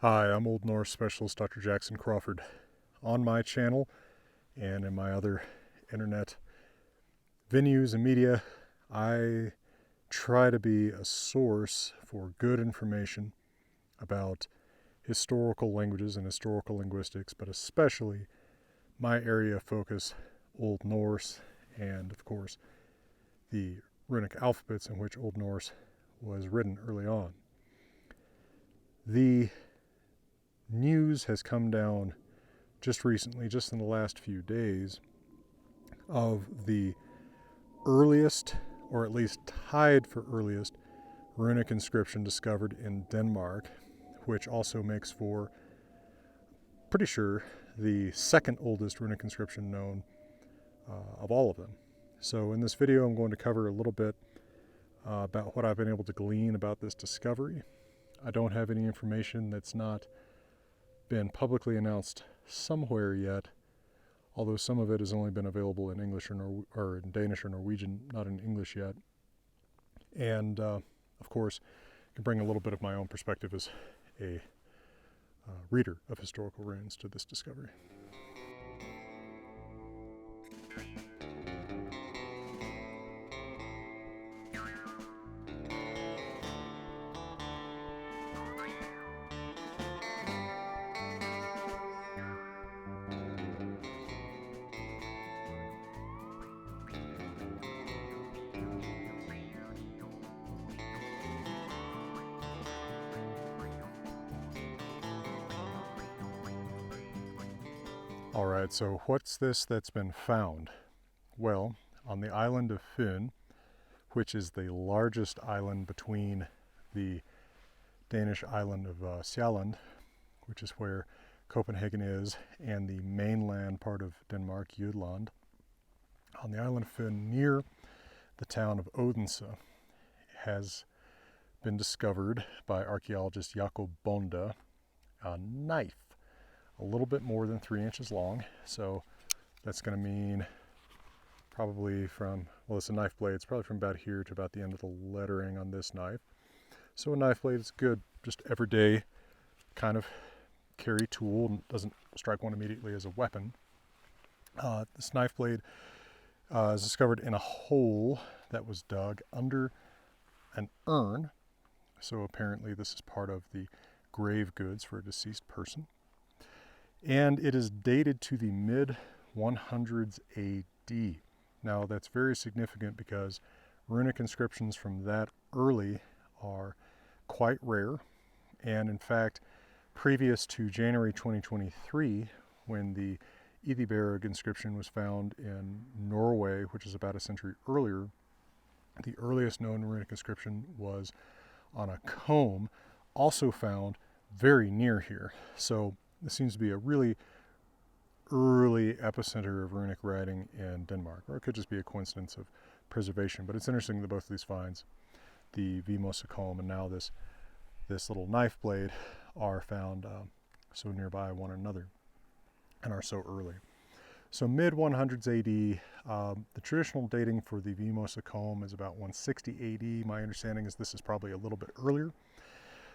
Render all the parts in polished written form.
Hi, I'm Old Norse Specialist Dr. Jackson Crawford. On my channel and in my other internet venues and media, I try to be a source for good information about historical languages and historical linguistics, but especially my area of focus, Old Norse, and of course the runic alphabets in which Old Norse was written early on. The news has come down just recently, just in the last few days, of the earliest, or at least tied for earliest, runic inscription discovered in Denmark, which also makes for, pretty sure, the second oldest runic inscription known of all of them. So in this video I'm going to cover a little bit about what I've been able to glean about this discovery. I don't have any information that's not been publicly announced somewhere yet, although some of it has only been available in English or in Danish or Norwegian, not in English yet. And of course, I can bring a little bit of my own perspective as a reader of historical runes to this discovery. All right, so what's this that's been found? Well, on the island of Fyn, which is the largest island between the Danish island of Sjælland, which is where Copenhagen is, and the mainland part of Denmark, Jutland, on the island of Fyn, near the town of Odense, has been discovered by archaeologist Jacob Bonde a knife, a little bit more than 3 inches long. So that's going to mean probably from, well, it's a knife blade, it's probably from about here to about the end of the lettering on this knife. So a knife blade is good, just everyday kind of carry tool, and doesn't strike one immediately as a weapon. This knife blade is discovered in a hole that was dug under an urn. So apparently this is part of the grave goods for a deceased person. And it is dated to the mid-100s AD. Now that's very significant because runic inscriptions from that early are quite rare. And in fact, previous to January 2023, when the Berg inscription was found in Norway, which is about a century earlier, the earliest known runic inscription was on a comb, also found very near here. So this seems to be a really early epicenter of runic writing in Denmark, or it could just be a coincidence of preservation. But it's interesting that both of these finds, the Vimose comb and now this little knife blade, are found so nearby one another and are so early. So mid-100s AD, the traditional dating for the Vimose comb is about 160 AD. My understanding is this is probably a little bit earlier.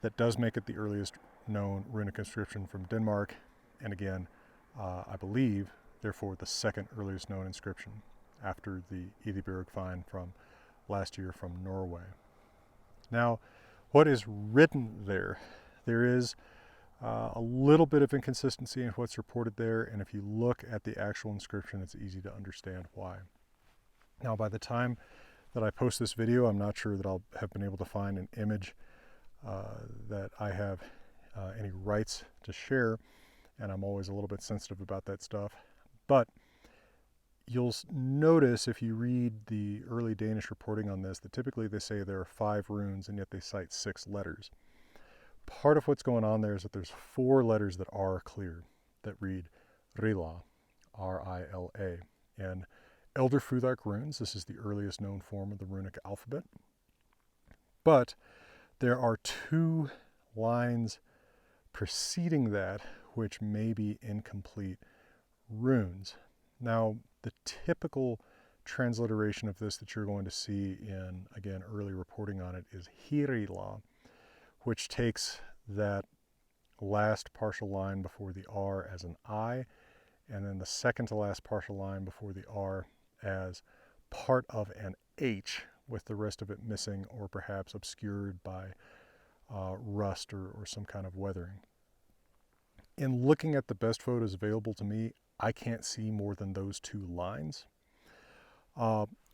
That does make it the earliest known runic inscription from Denmark, and again, I believe, therefore, the second earliest known inscription after the Berg find from last year from Norway. Now, what is written there? There is a little bit of inconsistency in what's reported there, and if you look at the actual inscription, it's easy to understand why. Now, by the time that I post this video, I'm not sure that I'll have been able to find an image that I have any rights to share, and I'm always a little bit sensitive about that stuff. But you'll notice if you read the early Danish reporting on this that typically they say there are 5 runes, and yet they cite 6 letters. Part of what's going on there is that there's 4 letters that are clear, that read hirila, R-I-L-A. And Elder Futhark runes, this is the earliest known form of the runic alphabet. But there are 2 lines preceding that which may be incomplete runes. Now, the typical transliteration of this that you're going to see in, again, early reporting on it is hirila, which takes that last partial line before the R as an I, and then the second to last partial line before the R as part of an H, with the rest of it missing or perhaps obscured by rust or some kind of weathering. In looking at the best photos available to me, I can't see more than those two lines,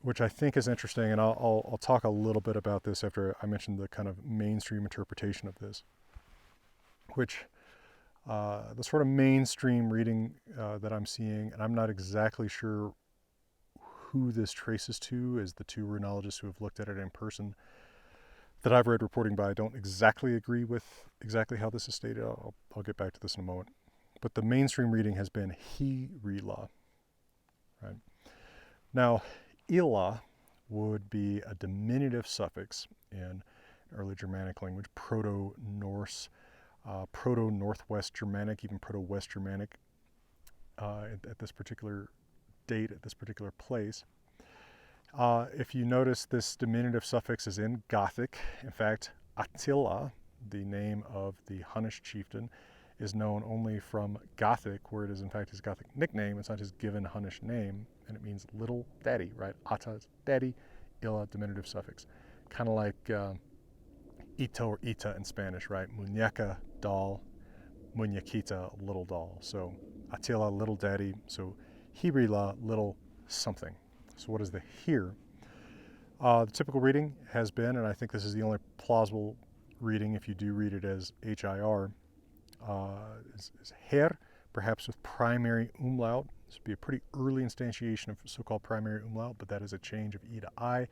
which I think is interesting, and I'll talk a little bit about this after I mention the kind of mainstream interpretation of this, which the sort of mainstream reading that I'm seeing, and I'm not exactly sure who this traces to, as the two runologists who have looked at it in person that I've read reporting by don't exactly agree with exactly how this is stated. I'll get back to this in a moment. But the mainstream reading has been hirila. Right? Now, ila would be a diminutive suffix in early Germanic language, Proto-Norse, Proto-Northwest Germanic, even Proto-West Germanic at this particular date, at this particular place. If you notice, this diminutive suffix is in Gothic. In fact, Attila, the name of the Hunnish chieftain, is known only from Gothic, where it is in fact his Gothic nickname. It's not his given Hunnish name, and it means little daddy, right? Atta's daddy, illa, diminutive suffix. Kind of like ito or ita in Spanish, right? Muñeca, doll, muñequita, little doll. So Attila, little daddy. So hirila, little something. So what is the here? The typical reading has been, and I think this is the only plausible reading if you do read it as H-I-R, is her, perhaps with primary umlaut. This would be a pretty early instantiation of so-called primary umlaut, but that is a change of E to I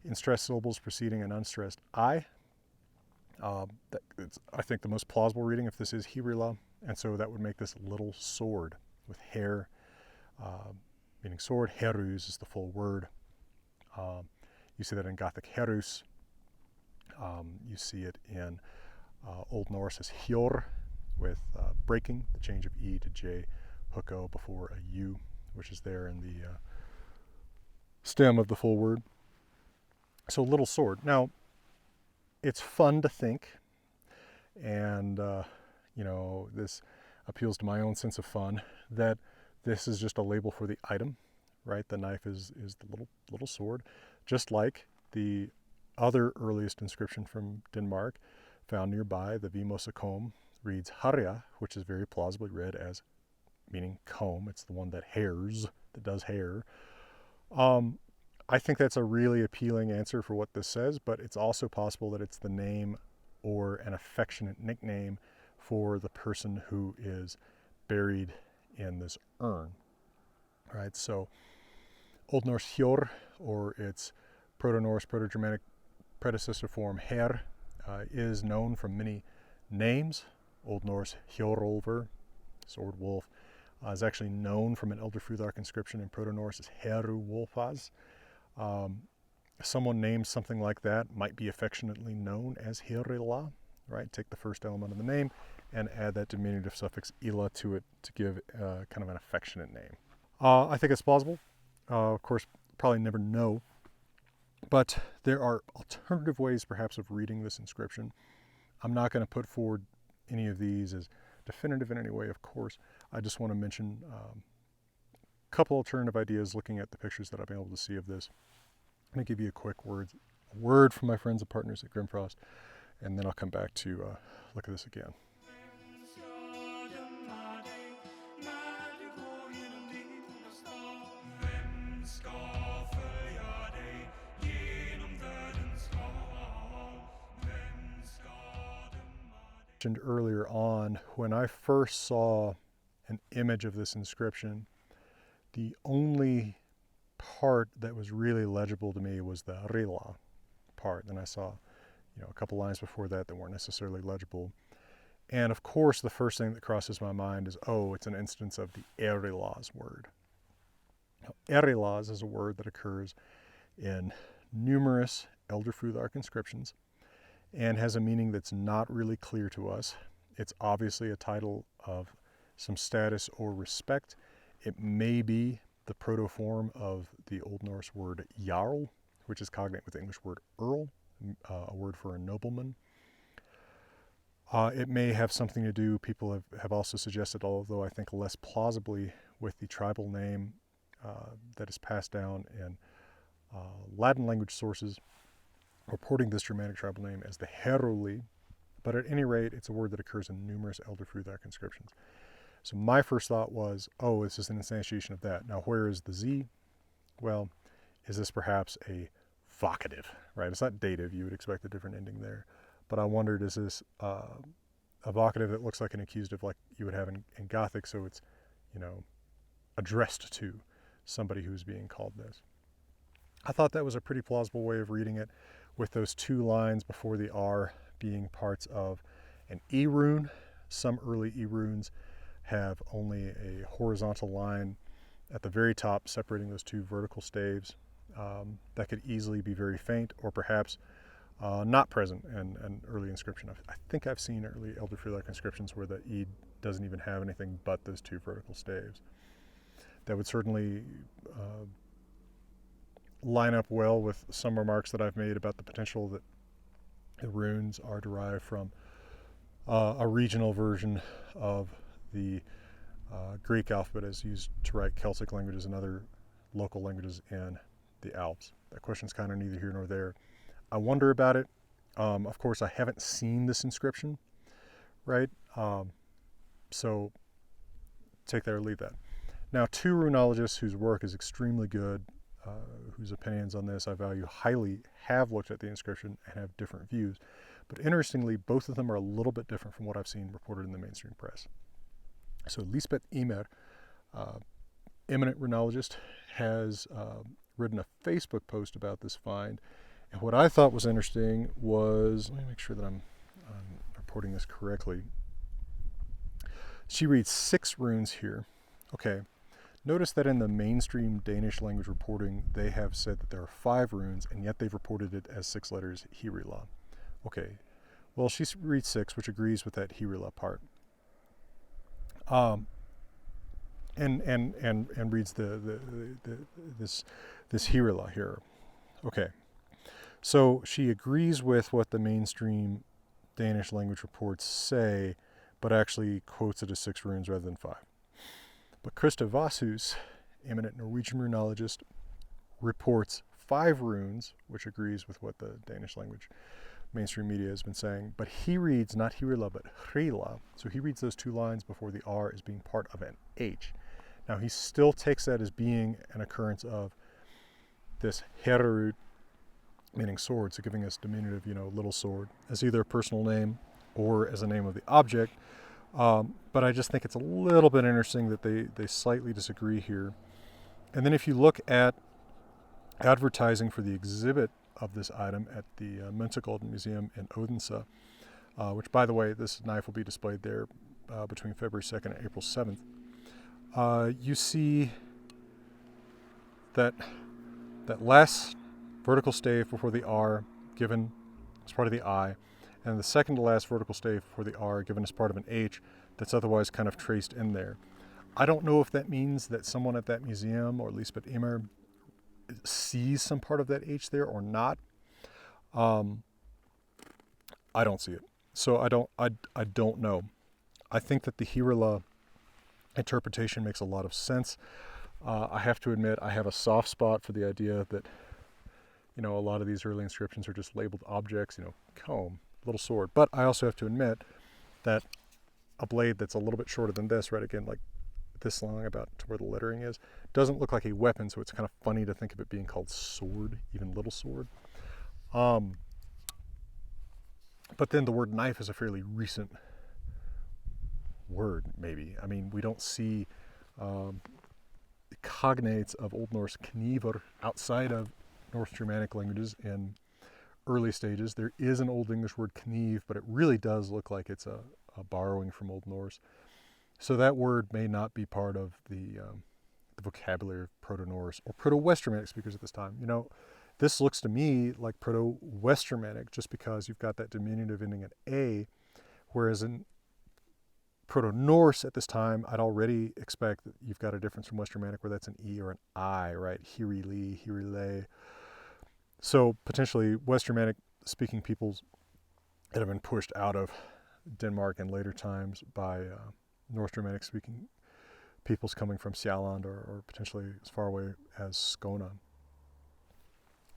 in stressed syllables preceding an unstressed I. I think the most plausible reading if this is hirila, and so that would make this little sword with hair, meaning sword. Herus is the full word. You see that in Gothic herus. You see it in Old Norse as hjor, with breaking, the change of E to J, hook O before a U, which is there in the stem of the full word. So little sword. Now, it's fun to think, and this appeals to my own sense of fun, that this is just a label for the item, right? The knife is the little sword, just like the other earliest inscription from Denmark found nearby, the Vimosa comb, reads harja, which is very plausibly read as meaning comb. It's the one that hairs, that does hair. I think that's a really appealing answer for what this says, but it's also possible that it's the name or an affectionate nickname for the person who is buried in this urn. Right, so Old Norse hjor, or its Proto-Norse, Proto-Germanic predecessor form her, is known from many names. Old Norse hjorolver, sword wolf, is actually known from an Elder Futhark inscription in Proto-Norse as heru wolfas. Someone named something like that might be affectionately known as hirila, right? Take the first element of the name and add that diminutive suffix ila to it to give kind of an affectionate name. I think it's plausible. Of course, probably never know. But there are alternative ways, perhaps, of reading this inscription. I'm not going to put forward any of these as definitive in any way, of course. I just want to mention a couple alternative ideas looking at the pictures that I've been able to see of this. I'm going to give you a quick word from my friends and partners at Grimfrost, and then I'll come back to look at this again. Mentioned earlier on, when I first saw an image of this inscription, the only part that was really legible to me was the rila part. Then I saw, a couple lines before that weren't necessarily legible. And of course, the first thing that crosses my mind is, it's an instance of the erilaz word. Now, erilaz is a word that occurs in numerous Elder Futhark inscriptions and has a meaning that's not really clear to us. It's obviously a title of some status or respect. It may be the proto-form of the Old Norse word jarl, which is cognate with the English word earl, a word for a nobleman. It may have something to do, people have also suggested, although I think less plausibly, with the tribal name that is passed down in Latin language sources, reporting this Germanic tribal name as the hirili. But at any rate, it's a word that occurs in numerous Elder Fruthak inscriptions. So my first thought was, oh, this is an instantiation of that. Now, where is the Z? Well, is this perhaps a vocative, right? It's not dative. You would expect a different ending there. But I wondered, is this a vocative that looks like an accusative like you would have in Gothic, so it's, addressed to somebody who's being called this. I thought that was a pretty plausible way of reading it, with those two lines before the R being parts of an E rune. Some early E runes have only a horizontal line at the very top separating those two vertical staves. That could easily be very faint, or perhaps not present in an early inscription. I think I've seen early Elder Fruthak inscriptions where the E doesn't even have anything but those two vertical staves. That would certainly line up well with some remarks that I've made about the potential that the runes are derived from a regional version of the Greek alphabet as used to write Celtic languages and other local languages in the Alps. That question's kind of neither here nor there. I wonder about it. Of course, I haven't seen this inscription, right? So take that or leave that. Now, two runologists whose work is extremely good, whose opinions on this I value highly, have looked at the inscription and have different views. But interestingly, both of them are a little bit different from what I've seen reported in the mainstream press. So Lisbeth Emer, eminent runologist, has written a Facebook post about this find. And what I thought was interesting was, let me make sure that I'm reporting this correctly. She reads 6 runes here. Okay. Notice that in the mainstream Danish language reporting, they have said that there are 5 runes, and yet they've reported it as 6 letters, hirila. Okay. Well, she reads 6, which agrees with that hirila part. And reads this hirila here. Okay. So she agrees with what the mainstream Danish language reports say, but actually quotes it as 6 runes rather than 5. But Krista Vasshus, eminent Norwegian runologist, reports 5 runes, which agrees with what the Danish language mainstream media has been saying. But he reads not hirila, but hirila. So he reads those 2 lines before the R as being part of an H. Now he still takes that as being an occurrence of this herrut, meaning sword, so giving us diminutive, little sword, as either a personal name or as a name of the object. But I just think it's a little bit interesting that they slightly disagree here. And then if you look at advertising for the exhibit of this item at the Münzegolden Museum in Odense, which, by the way, this knife will be displayed there between February 2nd and April 7th, you see that last vertical stave before the R given as part of the I, and the second to last vertical stave before the R given as part of an H that's otherwise kind of traced in there. I don't know if that means that someone at that museum, or Lisbeth Emer, sees some part of that H there or not. I don't see it. So I don't know. I think that the hirila interpretation makes a lot of sense. I have to admit, I have a soft spot for the idea that, a lot of these early inscriptions are just labeled objects, comb, little sword. But I also have to admit that a blade that's a little bit shorter than this, right, again, like this long about to where the lettering is, doesn't look like a weapon, so it's kind of funny to think of it being called sword, even little sword. But then the word knife is a fairly recent word, maybe. I mean, we don't see cognates of Old Norse kniver outside of North Germanic languages in early stages. There is an Old English word kniv, but it really does look like it's a borrowing from Old Norse. So that word may not be part of the vocabulary of Proto-Norse or Proto-West Germanic speakers at this time. This looks to me like Proto-West Germanic just because you've got that diminutive ending at A, whereas in Proto-Norse at this time, I'd already expect that you've got a difference from West Germanic where that's an E or an I, right? Hirili, hirile. So potentially West Germanic speaking peoples that have been pushed out of Denmark in later times by North Germanic speaking peoples coming from Sjælland or potentially as far away as Skåne.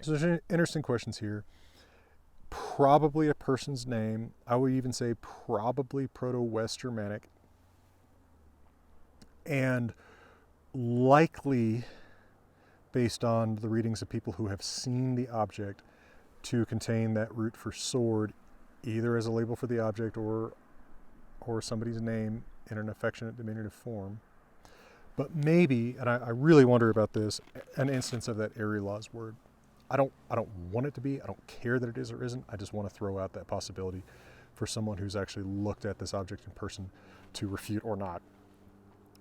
So there's interesting questions here. Probably a person's name. I would even say probably Proto-West Germanic. And likely based on the readings of people who have seen the object to contain that root for sword, either as a label for the object or somebody's name in an affectionate diminutive form. But maybe, and I really wonder about this, an instance of that hirila's word. I don't want it to be. I don't care that it is or isn't. I just want to throw out that possibility for someone who's actually looked at this object in person to refute or not.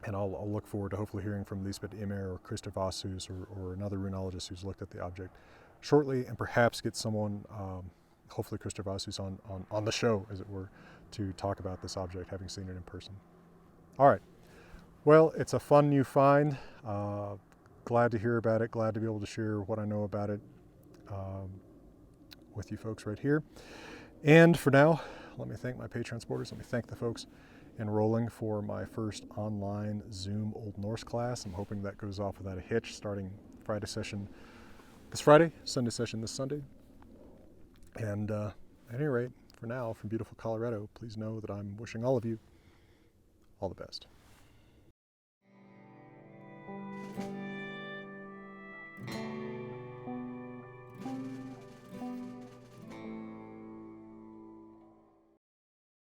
And I'll look forward to hopefully hearing from Lisbeth Immer or Christer Vasshus or another runologist who's looked at the object shortly, and perhaps get someone, hopefully Christer Vasshus, on the show, as it were, to talk about this object, having seen it in person. All right. Well, it's a fun new find. Glad to hear about it. Glad to be able to share what I know about it with you folks right here. And for now, let me thank my Patreon supporters. Let me thank the folks enrolling for my first online Zoom Old Norse class. I'm hoping that goes off without a hitch, starting Friday session this Friday, Sunday session this Sunday. And at any rate, for now, from beautiful Colorado, please know that I'm wishing all of you all the best.